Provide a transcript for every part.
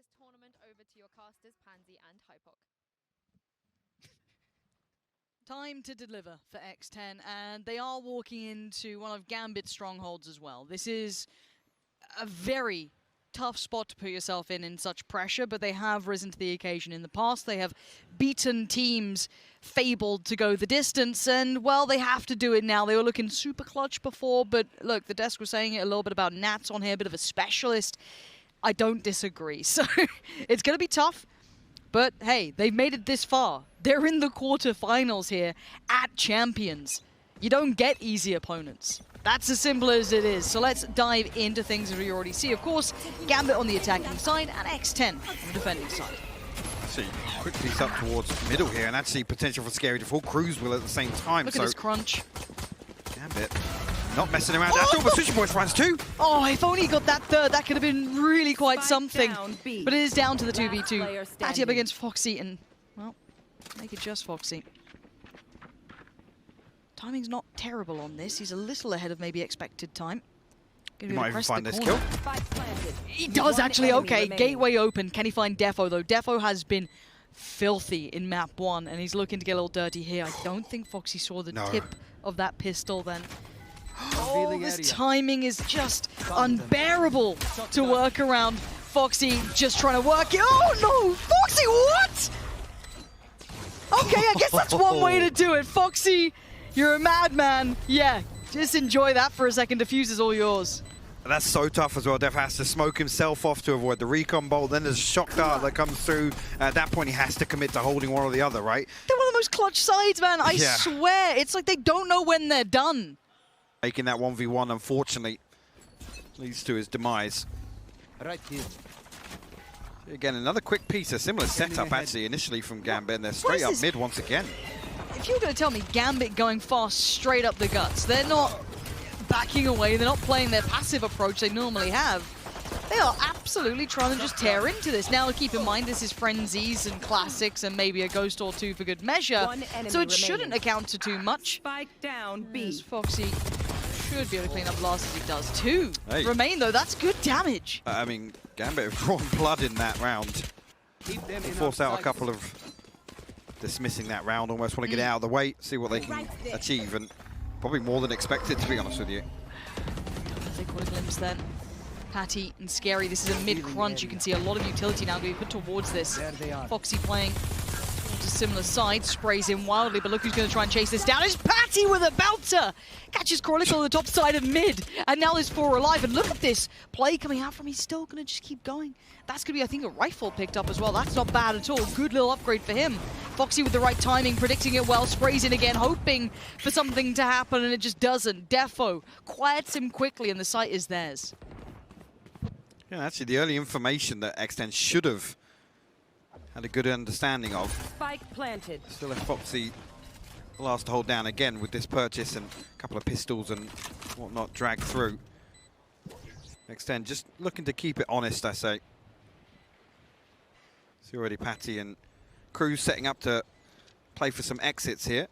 this tournament over to your casters, Pansy and Hypok. Time to deliver for X10, and they are walking into one of Gambit's strongholds as well. This is a very tough spot to put yourself in such pressure, but they have risen to the occasion in the past. They have beaten teams fabled to go the distance, and, well, they have to do it now. They were looking super clutch before, but look, the desk was saying it a little bit about Nats on here, a bit of a specialist. I don't disagree. So it's going to be tough, but hey, they've made it this far. They're in the quarterfinals here at Champions. You don't get easy opponents. That's as simple as it is. So let's dive into things that we already see. Of course, Gambit on the attacking side and X10 on the defending side. See, quick piece up towards middle here, and actually potential for Scary to fall. Cruz will at the same time. Look at this crunch. Gambit not messing around at all, but Sushi Boys finds two. Oh, if only he got that third, that could have been really quite something. But it is down to the 2v2. Patty up against Foxy, and, well, make it just Foxy. Timing's not terrible on this. He's a little ahead of maybe expected time. He might even find this kill. He does actually, okay. Gateway open. Can he find Defo though? Defo has been filthy in map 1, and he's looking to get a little dirty here. I don't think Foxy saw the tip of that pistol then. Oh, this timing is just unbearable to work around. Foxy just trying to work it. Oh no! Foxy, what? Okay, I guess that's one way to do it. Foxy, you're a madman. Yeah, just enjoy that for a second. Defuse is all yours. That's so tough as well. Def has to smoke himself off to avoid the recon bolt. Then there's a shock dart that comes through. At that point, he has to commit to holding one or the other, right? They're one of the most clutch sides, man. I swear. It's like they don't know when they're done. Making that 1v1, unfortunately, leads to his demise. Right here. Again, another quick piece, a similar setup actually initially from Gambit, and they're straight up mid once again. If you were going to tell me Gambit going fast straight up the guts, they're not backing away, they're not playing their passive approach they normally have. They are absolutely trying to just tear into this. Now, keep in mind, this is Frenzies and Classics and maybe a Ghost or two for good measure, so it shouldn't account to too much. Spike down B. Foxy should be able to clean up last as he does. Two remain, though. That's good damage. I mean, Gambit have drawn blood in that round. Force out a couple of dismissing that round, almost want to get out of the way, see what they can achieve, and probably more than expected, to be honest with you. They caught a glimpse then. Patty and Scary, this is a mid-crunch. You can see a lot of utility now being put towards this. Foxy playing towards a similar side, sprays in wildly, but look who's going to try and chase this down. It's Patty with a bouncer! Catches Chronicle on the top side of mid, and now there's 4 alive, and look at this play coming out from him. He's still going to just keep going. That's going to be, I think, a rifle picked up as well. That's not bad at all. Good little upgrade for him. Foxy with the right timing, predicting it well, sprays in again, hoping for something to happen, and it just doesn't. Defo quiets him quickly, and the site is theirs. Yeah, actually, the early information that X10 should have had a good understanding of. Spike planted. Still left Foxy last to hold down again with this purchase and a couple of pistols and whatnot dragged through. X10 just looking to keep it honest, I say. See already Patty and Cruz setting up to play for some exits here.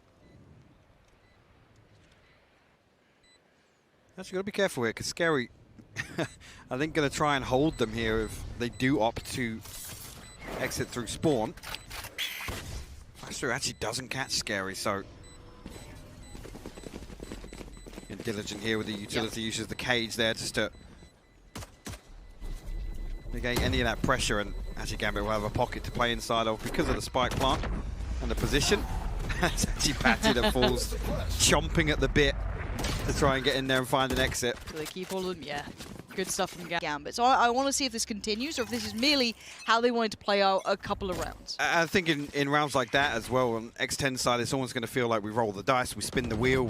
Actually, got to be careful here because Scary, I think, going to try and hold them here if they do opt to exit through spawn. Faster actually doesn't catch Scary, so diligent here with the utility, uses the cage there just to negate any of that pressure, and actually Gambit will have a pocket to play inside of because of the spike plant and the position. It's actually Patty that falls chomping at the bit to try and get in there and find an exit. Do they keep all of them? Yeah. Good stuff from Gambit. So I want to see if this continues or if this is merely how they wanted to play out a couple of rounds. I think in rounds like that as well, on X10 side, it's almost going to feel like we roll the dice, we spin the wheel,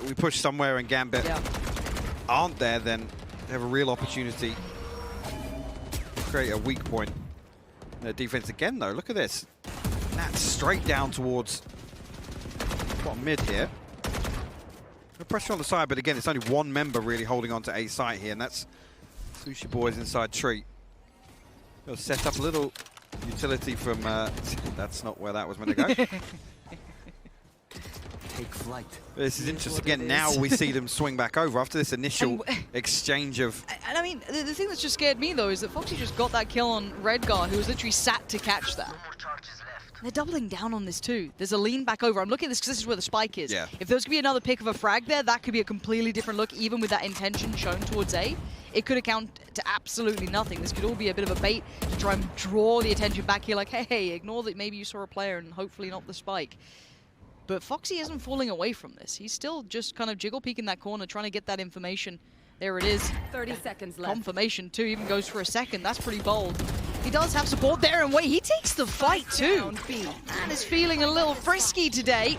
we push somewhere and Gambit aren't there, then they have a real opportunity to create a weak point. Their defense again, though, look at this. That's straight down towards bottom mid here. No pressure on the side, but again, it's only one member really holding on to a site here, and that's Sushi Boys inside tree. They'll set up a little utility from... that's not where that was meant to go. take flight. This is interesting. Again, now we see them swing back over after this initial exchange of... And I mean, the thing that's just scared me, though, is that Foxy just got that kill on Redgar, who was literally sat to catch that. They're doubling down on this, too. There's a lean back over. I'm looking at this because this is where the spike is. Yeah. If there was going to be another pick of a frag there, that could be a completely different look, even with that intention shown towards A. It could account to absolutely nothing. This could all be a bit of a bait to try and draw the attention back here, like, hey, ignore that maybe you saw a player and hopefully not the spike. But Foxy isn't falling away from this. He's still just kind of jiggle peeking that corner, trying to get that information. There it is. 30 seconds left. Confirmation, too. Even goes for a second. That's pretty bold. He does have support there, and wait, he takes the fight, too. Man is feeling a little frisky today.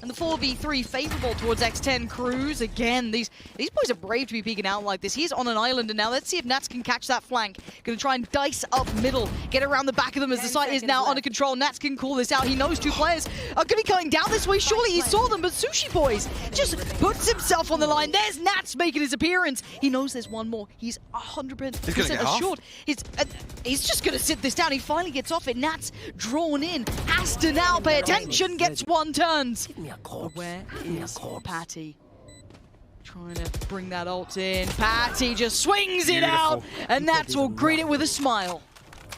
And the 4v3 favorable towards X10 Cruz. Again, these boys are brave to be peeking out like this. He's on an island, and now let's see if Nats can catch that flank. Gonna try and dice up middle, get around the back of them as the site is now under control. Nats can call this out. He knows two players are gonna be coming down this way. Surely he saw them, but Sushi Boys just puts himself on the line. There's Nats making his appearance. He knows there's one more. He's 100% assured. He's just gonna sit this down. He finally gets off it. Nats drawn in, has to now pay attention, gets one turns. Where is Patty? Trying to bring that ult in. Patty just swings it out, and Nats will greet it with a smile.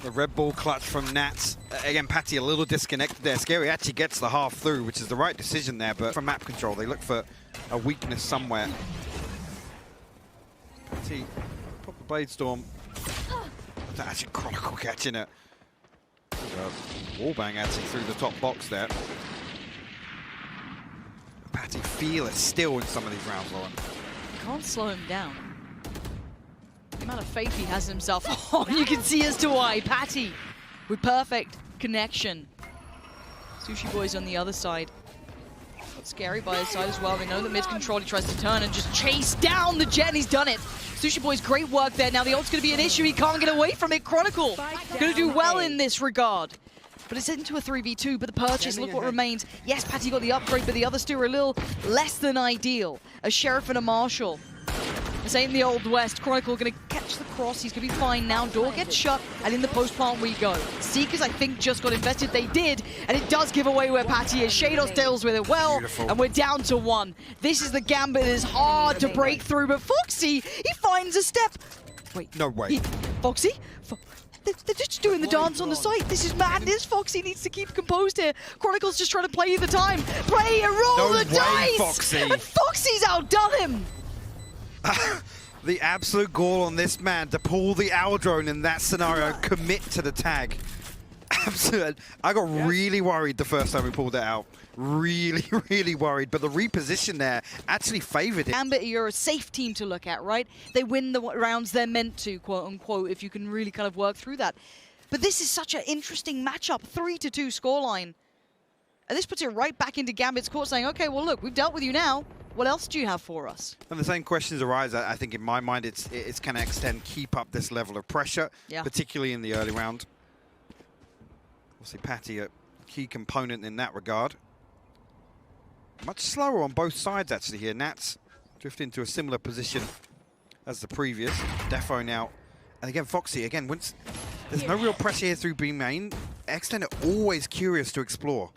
The red ball clutch from Nats. Again, Patty a little disconnected there. Scary actually gets the half through, which is the right decision there, but from map control, they look for a weakness somewhere. Patty, pop the Blade Storm. That's actually Chronicle catching it. Wallbang actually through the top box there. Patty feel it still in some of these rounds, Lauren. Can't slow him down. The amount of faith he has in himself. Oh, you can see as to why. Patty with perfect connection. Sushi Boy's on the other side. Got Scary by his side as well. We know that mid control. He tries to turn and just chase down the jet, and he's done it. Sushi Boy's great work there. Now the ult's going to be an issue. He can't get away from it. Chronicle going to do well in this regard. But it's into a 3v2, but the purchase, look what remains. Yes, Patty got the upgrade, but the others two are a little less than ideal. A Sheriff and a Marshal. This ain't the Old West. Chronicle going to catch the cross. He's going to be fine now. Door gets shut, and in the post plant we go. Seekers, I think, just got invested. They did, and it does give away where Patty is. Shados deals with it well, and we're down to one. This is the Gambit that is hard to break through, but Foxy, he finds a step. Wait. No way. Foxy? They're just doing the dance on the site. This is madness. Foxy needs to keep composed here. Chronicle's just trying to play the time. Play and roll the dice! Foxy. And Foxy's outdone him! The absolute gall on this man to pull the owl drone in that scenario, commit to the tag. Absolute. I got really worried the first time we pulled it out. Really, really worried. But the reposition there actually favored it. Gambit, you're a safe team to look at, right? They win the rounds they're meant to, quote unquote, if you can really kind of work through that. But this is such an interesting matchup. 3-2 scoreline. And this puts it right back into Gambit's court saying, okay, well, look, we've dealt with you now. What else do you have for us? And the same questions arise. I think in my mind, it's can X10 keep up this level of pressure, particularly in the early round. Obviously, Patty a key component in that regard. Much slower on both sides, actually, here. Nats drift into a similar position as the previous. Defo now. And again, Foxy, again, once there's no real pressure here through B main, X10 are always curious to explore.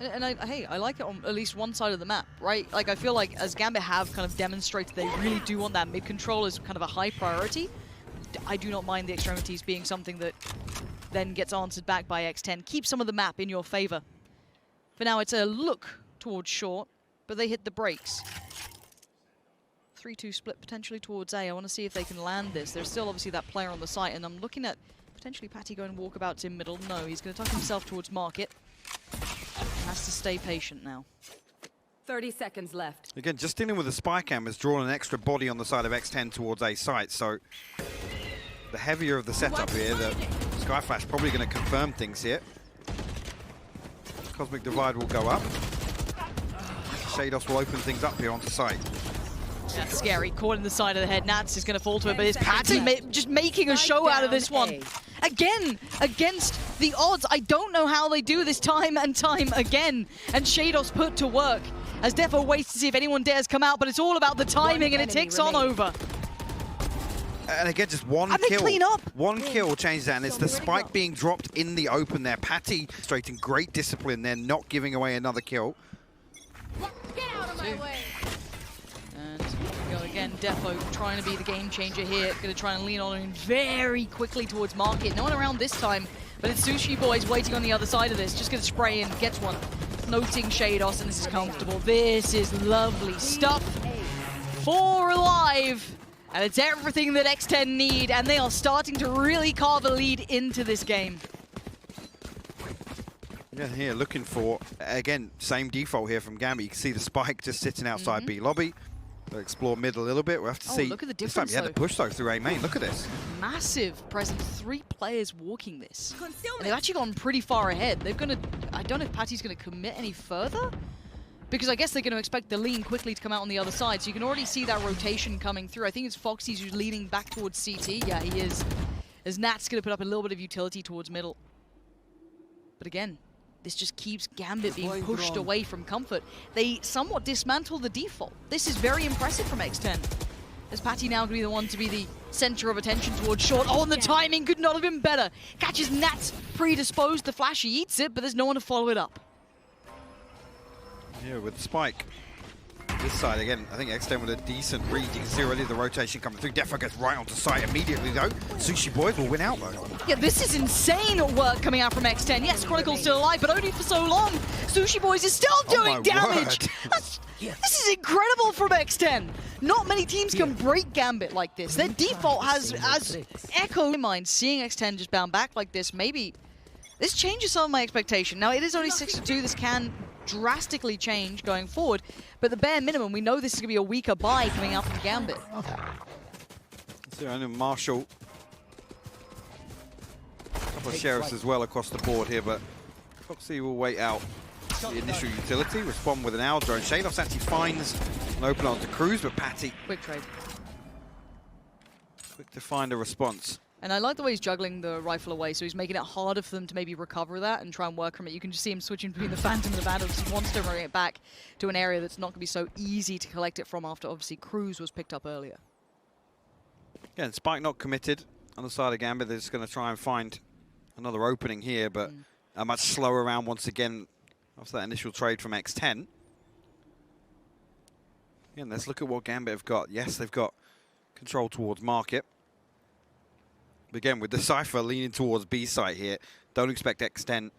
And hey, I like it on at least one side of the map, right? Like, I feel like as Gambit have kind of demonstrated they really do want that mid control as kind of a high priority. I do not mind the extremities being something that then gets answered back by X10. Keep some of the map in your favor. For now, it's a look towards short, but they hit the brakes. 3-2 split potentially towards A. I want to see if they can land this. There's still obviously that player on the site, and I'm looking at potentially Patty going walkabouts in middle. No, he's going to tuck himself towards market. Has to stay patient now. 30 seconds left. Again, just dealing with the spy cam has drawn an extra body on the side of X10 towards A site, so the heavier of the setup here, the Skyflash probably going to confirm things here. Cosmic Divide will go up. Shados will open things up here onto site. That's scary. Caught in the side of the head. Nats is going to fall to it, but it's Patty just making a show out of this one. Again, against the odds. I don't know how they do this time and time again. And Shados put to work as Defo waits to see if anyone dares come out, but it's all about the timing, and it ticks on over. And again, just one kill. Clean up. One kill changes that, and it's the spike being dropped in the open there. Patty demonstrating great discipline there, not giving away another kill. do. And you know, again, Defo trying to be the game changer here. Going to try and lean on him very quickly towards market. No one around this time, but it's Sushi Boys waiting on the other side of this. Just going to spray in, gets one. Noting Shados, and this is comfortable. This is lovely stuff. 4 alive. And it's everything that X10 need, and they are starting to really carve a lead into this game. Yeah, here looking for, again, same default here from Gambit. You can see the spike just sitting outside B lobby. They'll explore mid a little bit. We'll have to see. Look at the this time difference, he had to push though through A main. Look at this. Massive presence. 3 players walking this. And they've actually gone pretty far ahead. They're going to, I don't know if Patty's going to commit any further, because I guess they're going to expect the lean quickly to come out on the other side. So you can already see that rotation coming through. I think it's Foxy's who's leaning back towards CT. Yeah, he is. As Nat's going to put up a little bit of utility towards middle. But again, this just keeps Gambit being pushed away from comfort. They somewhat dismantle the default. This is very impressive from X10. As Patty now going to be the one to be the center of attention towards short. Oh, and the timing could not have been better. Catches Nat predisposed. The flash, he eats it, but there's no one to follow it up. Yeah, with the spike. This side again, I think X10 with a decent read. You can see already the rotation coming through. Defo gets right onto site immediately though. Sushi Boys will win out though. Yeah, this is insane work coming out from X10. Yes, Chronicle's still alive, but only for so long. Sushi Boys is still doing damage. This is incredible from X10. Not many teams can break Gambit like this. Their default has echo in mind. Seeing X10 just bound back like this, maybe this changes some of my expectation. Now, it is only 6-2. This can drastically change going forward, but the bare minimum, we know this is going to be a weaker buy coming out from Gambit. So I know Marshall, a couple of sheriffs as well across the board here, but Foxy will wait out the initial utility, respond with an owl drone. Shadows actually finds an open onto Cruz, but Patty Quick trade. quick to find a response. And I like the way he's juggling the rifle away, so he's making it harder for them to maybe recover that and try and work from it. You can just see him switching between the Phantom and the Vandal because he wants to bring it back to an area that's not going to be so easy to collect it from after, obviously, Cruz was picked up earlier. Again, Spike not committed on the side of Gambit. They're just going to try and find another opening here, but a much slower round once again after that initial trade from X10. Again, let's look at what Gambit have got. Yes, they've got control towards market. Again, with the Cypher leaning towards B site here, don't expect X10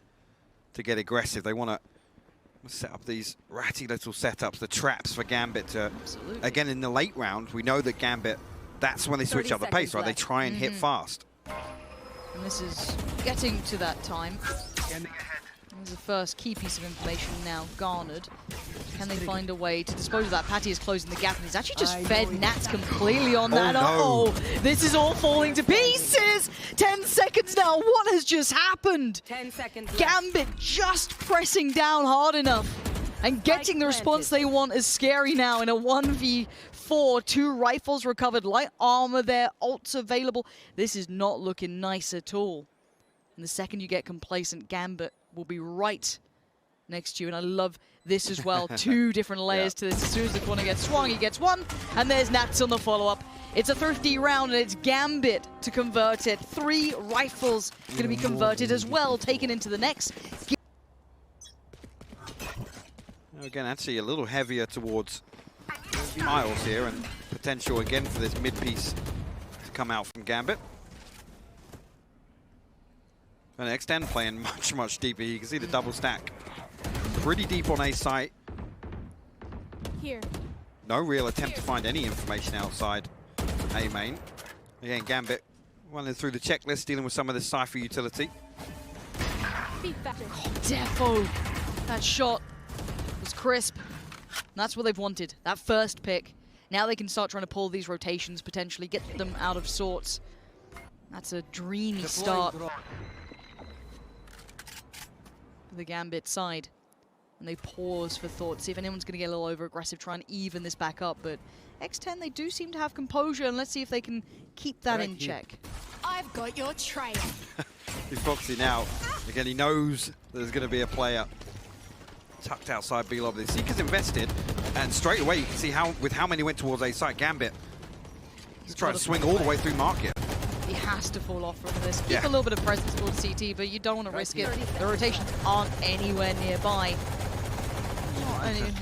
to get aggressive. They want to set up these ratty little setups, the traps for Gambit to... Absolutely. Again, in the late round, we know that Gambit, that's when they switch up the pace, right? They try and hit fast. And this is getting to that time. There's the first key piece of information now garnered. Can they find a way to dispose of that? Patty is closing the gap, and he's actually just fed Nats completely on that. Oh, no. This is all falling to pieces! 10 seconds now, what has just happened? 10 seconds left. Gambit just pressing down hard enough and getting the response they want is scary now in a 1v4. 2 rifles recovered, light armor there, ults available. This is not looking nice at all. And the second you get complacent, Gambit will be right next to you. And I love this as well. 2 different layers to this. As soon as the corner gets swung, he gets one. And there's Nats on the follow-up. It's a thrifty round, and it's Gambit to convert it. 3 rifles going to be converted as well, taken into the next. Again, actually a little heavier towards Miles here, and potential again for this mid-piece to come out from Gambit. And X10 playing much, much deeper. You can see the double stack. Pretty deep on A site. Here. No real attempt to find any information outside A main. Again, Gambit running through the checklist, dealing with some of the Cypher utility. Defo! That shot was crisp. And that's what they've wanted. That first pick. Now they can start trying to pull these rotations, potentially get them out of sorts. That's a dreamy start for the Gambit side. And they pause for thought, see if anyone's going to get a little over-aggressive, try and even this back up. But X10, they do seem to have composure, and let's see if they can keep that in check. I've got your trail. He's Foxy now. Again, he knows there's going to be a player tucked outside B lobby. The Seeker's invested, and straight away you can see how with how many went towards A site. Gambit he's trying to swing all the way through market. He has to fall off from this. Keep a little bit of presence towards CT, but you don't want to risk it. The rotations aren't anywhere nearby.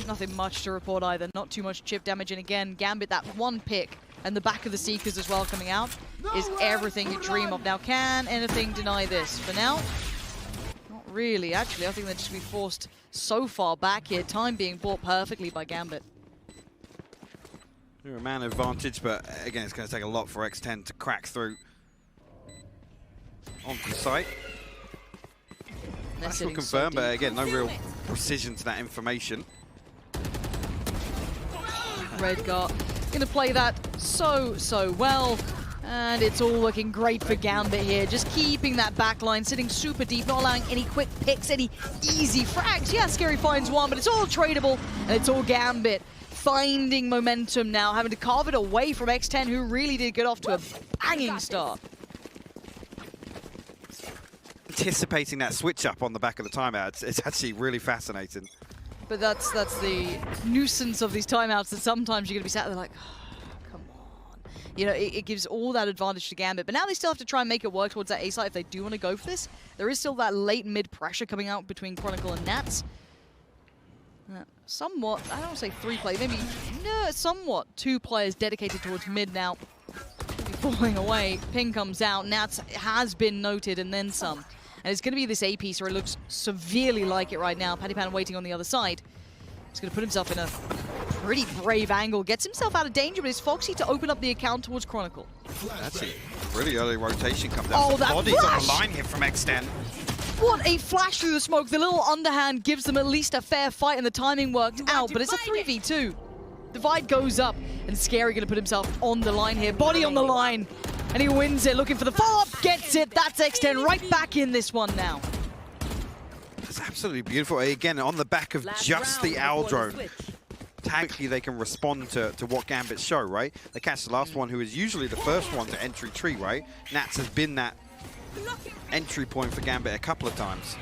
nothing much to report either. Not too much chip damage. And again, Gambit, that one pick and the back of the Seekers as well coming out is everything you dream of. Now, can anything deny this? For now, not really. Actually, I think they're just going to be forced so far back here. Time being bought perfectly by Gambit. They're a man advantage, but again, it's going to take a lot for X10 to crack through onto the site. That's will confirm, but again, no real precision to that information. Redgar going to play that so well. And it's all looking great for Gambit here. Just keeping that back line, sitting super deep, not allowing any quick picks, any easy frags. Yeah, Scary finds one, but it's all tradable, and it's all Gambit finding momentum now, having to carve it away from X10, who really did get off to a banging start. Anticipating that switch up on the back of the timeout, it's actually really fascinating. But that's the nuisance of these timeouts, that sometimes you're going to be sat there like, you know, it gives all that advantage to Gambit. But now they still have to try and make it work towards that A site if they do want to go for this. There is still that late mid pressure coming out between Chronicle and Nats. Somewhat, I don't want to say 3 players, maybe, no, somewhat 2 players dedicated towards mid now. Falling away, ping comes out, Nats has been noted and then some. And it's going to be this A piece where it looks severely like it right now. Paddy Pan waiting on the other side. He's going to put himself in a pretty brave angle. Gets himself out of danger, but it's Foxy to open up the account towards Chronicle. That's a really early rotation comes out. Oh, that bodies flash! on the line here from X10. What a flash through the smoke. The little underhand gives them at least a fair fight, and the timing worked out, but it's a 3v2. Divide goes up, and Scary going to put himself on the line here. Body on the line, and he wins it, looking for the follow-up, gets it. That's X10 right back in this one now. It's absolutely beautiful. Again, on the back of just the owl drone. Tactically, they can respond to what Gambit show, right? They catch the last one, who is usually the first one to entry tree, right? Nats has been that entry point for Gambit a couple of times.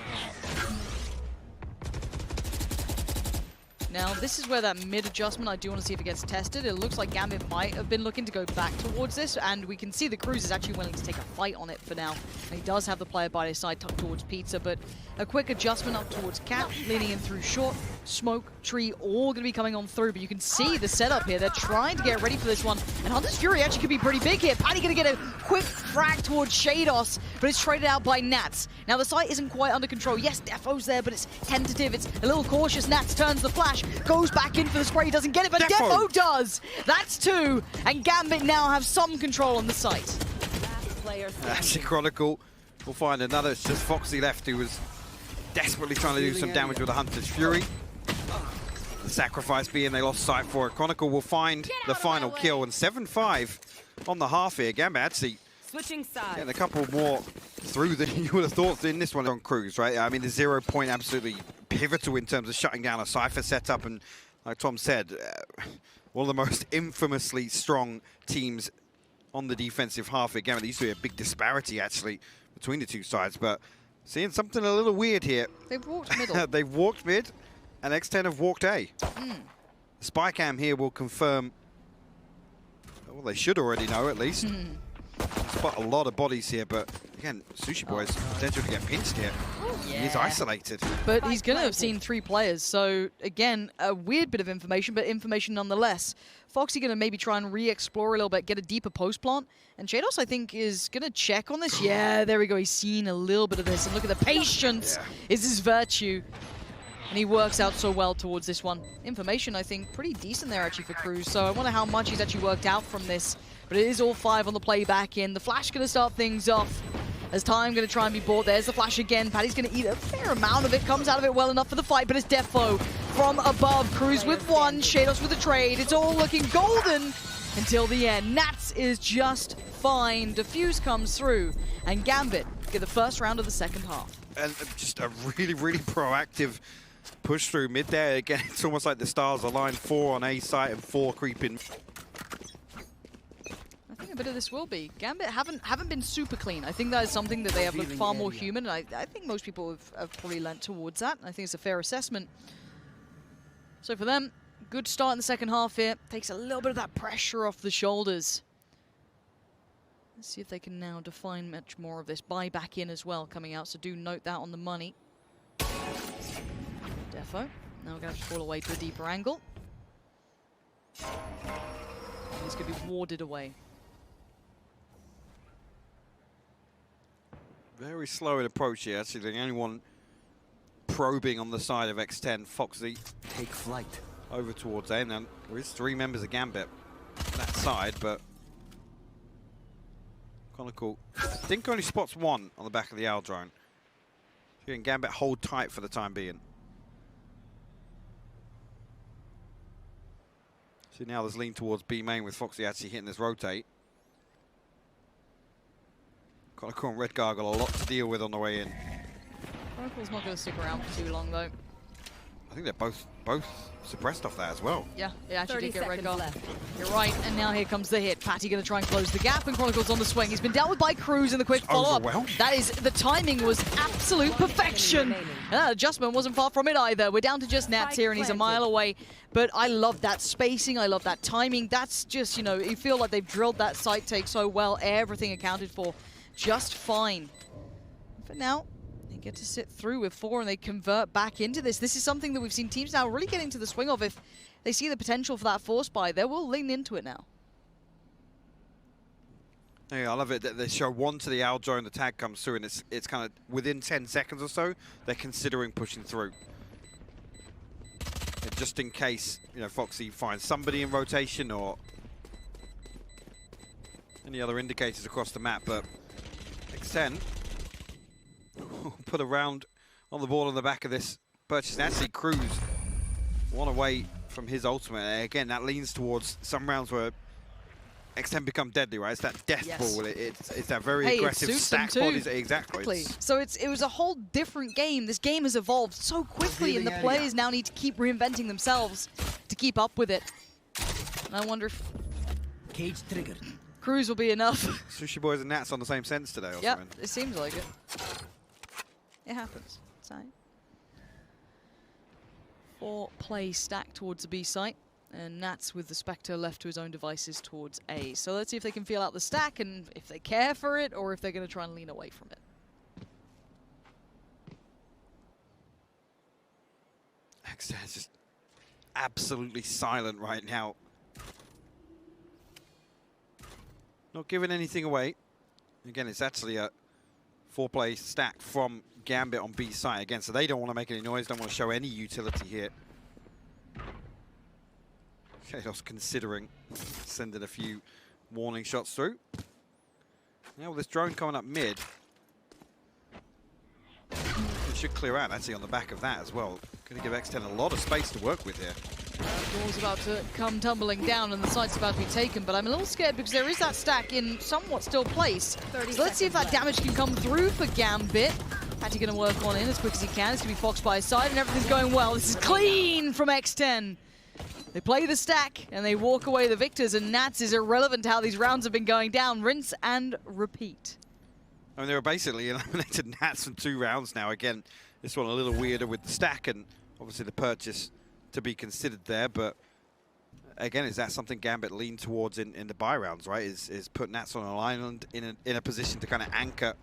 Now, this is where that mid adjustment, I do want to see if it gets tested. It looks like Gambit might have been looking to go back towards this, and we can see the Cruz is actually willing to take a fight on it for now. And he does have the player by his side tucked towards Pizza, but a quick adjustment up towards Cat, leaning in through short, smoke, tree, all going to be coming on through, but you can see the setup here. They're trying to get ready for this one, and Hunter's Fury actually could be pretty big here. Paddy going to get a quick frag towards Shados, but it's traded out by Nats. Now, the site isn't quite under control. Yes, Defo's there, but it's tentative. It's a little cautious. Nats turns the flash, goes back in for the spray. He doesn't get it, but Defo does. That's 2, and Gambit now have some control on the site. Actually, Chronicle will find another. It's just Foxy left, who was desperately trying to do some damage with the Hunter's Fury. The sacrifice being they lost sight for it. Chronicle will find the final kill, and 7-5 on the half here. Gambit actually Switching sides. getting a couple more through than you would have thought in this one on Cruz, right? I mean, the 0 point absolutely pivotal in terms of shutting down a Cypher setup, and like Tom said, one of the most infamously strong teams on the defensive half here. Gambit, there used to be a big disparity actually between the two sides, but seeing something a little weird here. They've walked middle. They've walked mid, and X10 have walked A. Spy cam here will confirm, well, they should already know at least. Spot a lot of bodies here, but again, Sushi Boy's potential to get pinched here. Yeah. He's isolated. But he's going to have seen 3 players, so again, a weird bit of information, but information nonetheless. Foxy going to maybe try and re-explore a little bit, get a deeper post plant, and Shados, I think, is going to check on this. Yeah, there we go. He's seen a little bit of this, and look at the patience is his virtue. And he works out so well towards this one. Information, I think, pretty decent there actually for Cruz, so I wonder how much he's actually worked out from this. But it is all 5 on the play back in. The flash going to start things off. As time going to try and be bought. There's the flash again. Paddy's going to eat a fair amount of it. Comes out of it well enough for the fight, but it's Defo from above. Cruz with 1, Shados with a trade. It's all looking golden until the end. Nats is just fine. Diffuse comes through, and Gambit get the first round of the second half. And just a really, really proactive push through mid there. Again, it's almost like the stars align. 4 on A site and 4 creeping. I think a bit of this will be. Gambit haven't been super clean. I think that is something that they have looked far more human, and I think most people have probably lent towards that. I think it's a fair assessment. So for them, good start in the second half here. Takes a little bit of that pressure off the shoulders. Let's see if they can now define much more of this. Buy back in as well coming out, so do note that on the money. Defo. Now we're going to have to fall away to a deeper angle. He's going to be warded away. Very slow in approach here, actually. The only one probing on the side of X10, Foxy. Take flight. Over towards A, and then there is 3 members of Gambit on that side, but kind of cool. I think only spots 1 on the back of the owl drone. So you can Gambit hold tight for the time being. So now there's lean towards B main with Foxy actually hitting this rotate. Kind of cool and Red Gargle, a lot to deal with on the way in. Chronicle's not going to stick around for too long, though. I think they're both suppressed off that as well. Yeah, it actually did get Red Gargle. left. You're right, and now here comes the hit. Patty going to try and close the gap, and Chronicle's on the swing. He's been dealt with by Cruz in the quick follow-up. Overwhelmed. That is, the timing was absolute perfection. And that adjustment wasn't far from it either. We're down to just Nats here, and he's a mile away. But I love that spacing. I love that timing. That's just, you know, you feel like they've drilled that site take so well. Everything accounted for just fine. But now, they get to sit through with 4 and they convert back into this. This is something that we've seen teams now really get into the swing of. If they see the potential for that force buy, they will lean into it now. Yeah, I love it that they show 1 to the owl drone, the tag comes through, and it's kind of within 10 seconds or so, they're considering pushing through. And just in case, you know, Foxy finds somebody in rotation or any other indicators across the map, but X10 put a round on the ball on the back of this purchase. And actually, Cruz 1 away from his ultimate. And again, that leans towards some rounds where X10 become deadly, right? It's that death ball. It's that very aggressive stack bodies. Exactly. So it was a whole different game. This game has evolved so quickly, and the players now need to keep reinventing themselves to keep up with it. And I wonder if Cage triggered. Cruz will be enough. Sushi Boys and Nats on the same sense today. Or Yep, something. it seems like it. It happens. It's all right. 4 plays stacked towards the B site, and Nats with the Spectre left to his own devices towards A. So let's see if they can feel out the stack and if they care for it or if they're going to try and lean away from it. X10 is just absolutely silent right now. Not giving anything away. Again, it's actually a 4-play stack from Gambit on B side again, so they don't want to make any noise, don't want to show any utility here. Chaos considering sending a few warning shots through. Now with this drone coming up mid, it should clear out actually on the back of that as well. Going to give X10 a lot of space to work with here. The ball's about to come tumbling down and the site's about to be taken, but I'm a little scared because there is that stack in somewhat still place. So let's see if that damage can come through for Gambit. Patty going to work on in as quick as he can. It's going to be Fox by his side and everything's going well. This is clean from X10. They play the stack and they walk away the victors, and Nats is irrelevant to how these rounds have been going down. Rinse and repeat. I mean, they were basically eliminated Nats from 2 rounds now. Again, this one a little weirder with the stack and obviously the purchase to be considered there, but again, is that something Gambit lean towards in the buy rounds, right? Is put Nats on an island in a position to kind of anchor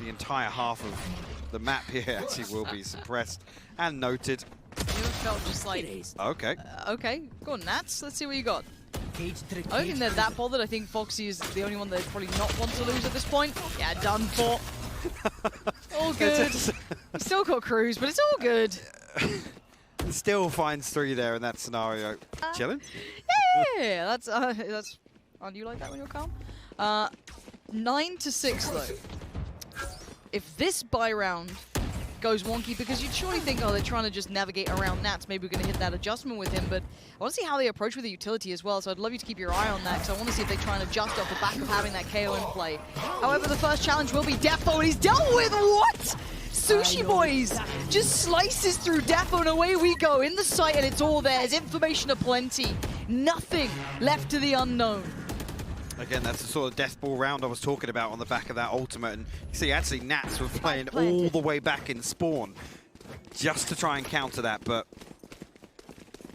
the entire half of the map here. Actually will be suppressed and noted. It felt just like, Okay. Okay, go on Nats, let's see what you got. Cage triggered. I don't think they're that bothered. I think Foxy is the only one they probably not want to lose at this point. Yeah, done for. All good. He's still got Cruz, but it's all good. Still finds 3 there in that scenario. Chilling? Yeah, that's. Oh, do you like that when you're calm? 9-6 though. If this buy round goes wonky, because you'd surely think, oh, they're trying to just navigate around Nats, maybe we're going to hit that adjustment with him, but I want to see how they approach with the utility as well, so I'd love you to keep your eye on that, because I want to see if they try and adjust off the back of having that KO in play. However, the first challenge will be Defo, and he's dealt with what? Sushi Boys just slices through Defo, and away we go in the site, and it's all there. There's information aplenty. Nothing left to the unknown. Again, that's the sort of death ball round I was talking about on the back of that ultimate. And you see, actually, Nats were playing all the way back in spawn just to try and counter that. But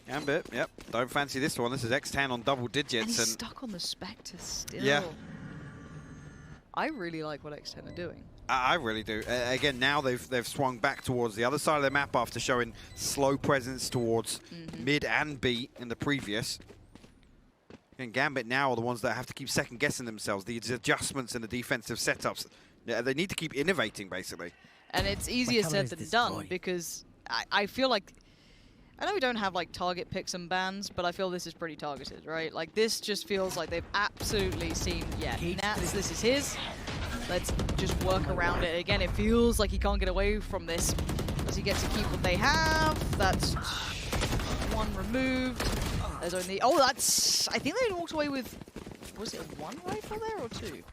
Gambit, yep, don't fancy this one. This is X10 on double digits. And he's stuck on the Spectre still. Yeah. I really like what X10 are doing. I really do. Again, now they've swung back towards the other side of the map after showing slow presence towards mid and B in the previous. And Gambit now are the ones that have to keep second guessing themselves. These adjustments in the defensive setups, they need to keep innovating basically. And it's easier said than done because I feel like, I know we don't have like target picks and bans, but I feel this is pretty targeted, right? Like this just feels like they've absolutely seen, yeah, Nats, this is his. Let's just work around it. Again, it feels like he can't get away from this. Does he get to keep what they have? That's one removed. There's only, oh, that's, I think they walked away with, was it one rifle there or two?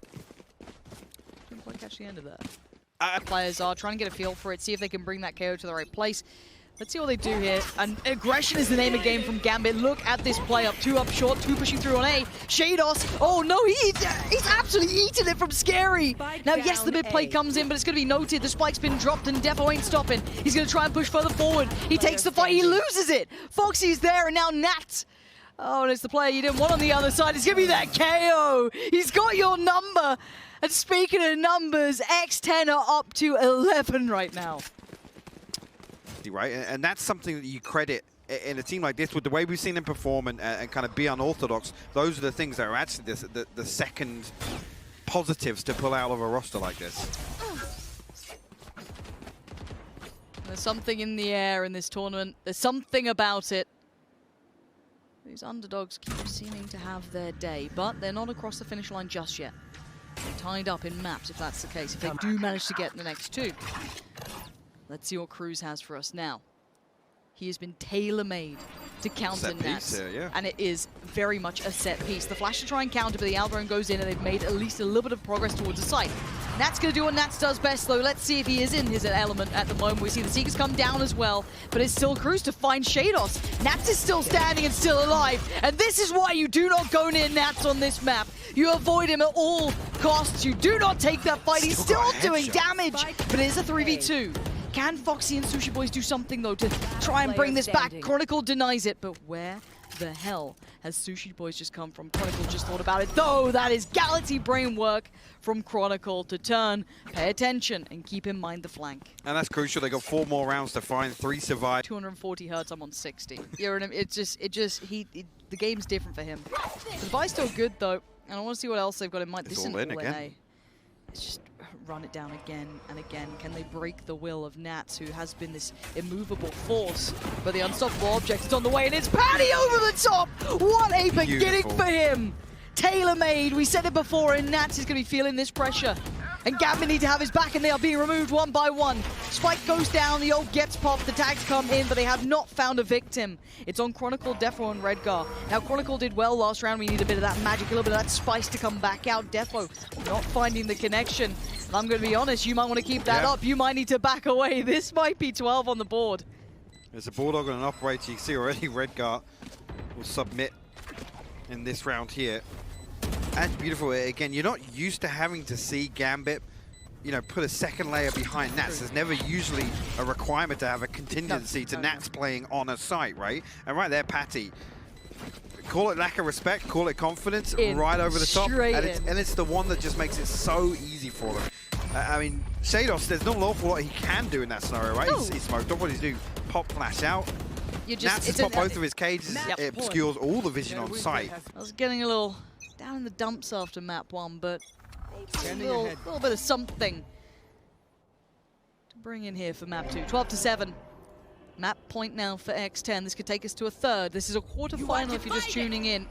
Didn't quite catch the end of that. Players are trying to get a feel for it, see if they can bring that KO to the right place. Let's see what they do here. And aggression is the name of the game from Gambit. Look at this play up. 2 up short, 2 pushing through on A. Shados. Oh no, he's absolutely eating it from Scary. Now, yes, the mid play comes in, but it's going to be noted. The spike's been dropped and Defo ain't stopping. He's going to try and push further forward. He takes the fight. He loses it. Foxy's there, and now Nat. Oh, and it's the player you didn't want on the other side. It's going to be that KO. He's got your number. And speaking of numbers, X10 are up to 11 right now. Right, and that's something that you credit in a team like this with the way we've seen them perform and kind of be unorthodox. Those are the things that are actually the second positives to pull out of a roster like this. There's something in the air in this tournament. There's something about it. These underdogs keep seeming to have their day, but they're not across the finish line just yet. They're tied up in maps if that's the case, if they do manage to get in the next 2. Let's see what Cruz has for us now. He has been tailor-made to counter Nats, and it is very much a set piece. The flash to try and counter, but the Alvaron goes in, and they've made at least a little bit of progress towards the site. Nat's going to do what Nats does best, though. Let's see if he is in his element at the moment. We see the Seekers come down as well, but it's still Cruz to find Shados. Nats is still standing and still alive, and this is why you do not go near Nats on this map. You avoid him at all costs. You do not take that fight. He's still doing damage, but it is a 3v2. Can Foxy and Sushi Boys do something, though, to try and bring this back? Chronicle denies it, but where the hell has Sushi Boys just come from? Chronicle just thought about it, though. That is galaxy brain work from Chronicle to turn, pay attention, and keep in mind the flank. And that's crucial. They got 4 more rounds to find, 3 survive. 240 hertz, I'm on 60. The game's different for him. The buy's still good, though, and I want to see what else they've got in mind. It's all in again. It's just run it down again and again. Can they break the will of Nats, who has been this immovable force? But the unstoppable object is on the way, and it's Paddy over the top! What a beginning for him! Tailor-made, we said it before, and Nats is going to be feeling this pressure. And Gambit need to have his back, and they are being removed one by one. Spike goes down, the ult gets popped, the tags come in, but they have not found a victim. It's on Chronicle, Defo, and Redgar. Now, Chronicle did well last round. We need a bit of that magic, a little bit of that spice to come back out. Defo not finding the connection. And I'm going to be honest, you might want to keep that up. You might need to back away. This might be 12 on the board. There's a Bulldog and an Operator. You can see already Redgar will submit in this round here. And beautiful. Again, you're not used to having to see Gambit, you know, put a second layer behind Nats. There's never usually a requirement to have a contingency to Nats playing on a site, right? And right there, Patty. Call it lack of respect, call it confidence, right over the top. And it's the one that just makes it so easy for them. I mean, Shados, there's not an awful lot he can do in that scenario, right? No. He's smoked. What does he do? Pop flash out. Nats has got both of his cages. It obscures all the vision on site. I was getting a little down in the dumps after map 1, but a little bit of something to bring in here for map 2. 12-7. Map point now for X10. This could take us to a 3rd. This is a quarterfinal if you're just tuning in.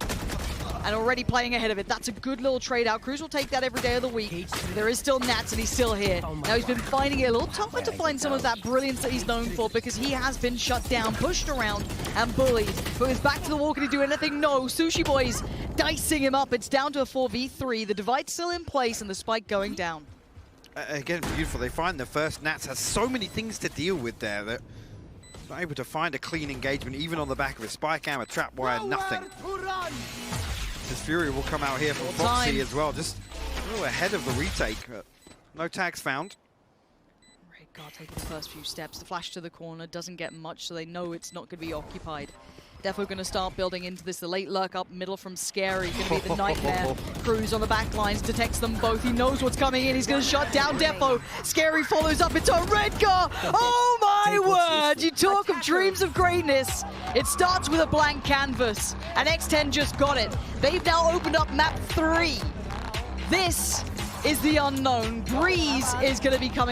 And already playing ahead of it. That's a good little trade out. Cruz will take that every day of the week. There is still Nats, and he's still here. Now he's been finding it a little tougher to find some of that brilliance that he's known for, because he has been shut down, pushed around, and bullied. But he's back to the wall. Can he do anything? No. Sushi Boys dicing him up. It's down to a 4v3. The divide's still in place, and the spike going down. Again, beautiful. They find the first. Nats has so many things to deal with there that not able to find a clean engagement, even on the back of a spike hammer, trap wire, nothing. This Fury will come out here from Foxy as well, just a little ahead of the retake. No tags found. Redgar taking the first few steps. The flash to the corner doesn't get much, so they know it's not going to be occupied. Defo going to start building into this. The late lurk up middle from Scary. Going to be the nightmare. Cruz on the back lines, detects them both. He knows what's coming in. He's going to shut down Defo. Scary follows up into a red car. Oh my word! You talk of dreams of greatness. It starts with a blank canvas, and X10 just got it. They've now opened up map 3. This is the unknown. Breeze is going to be coming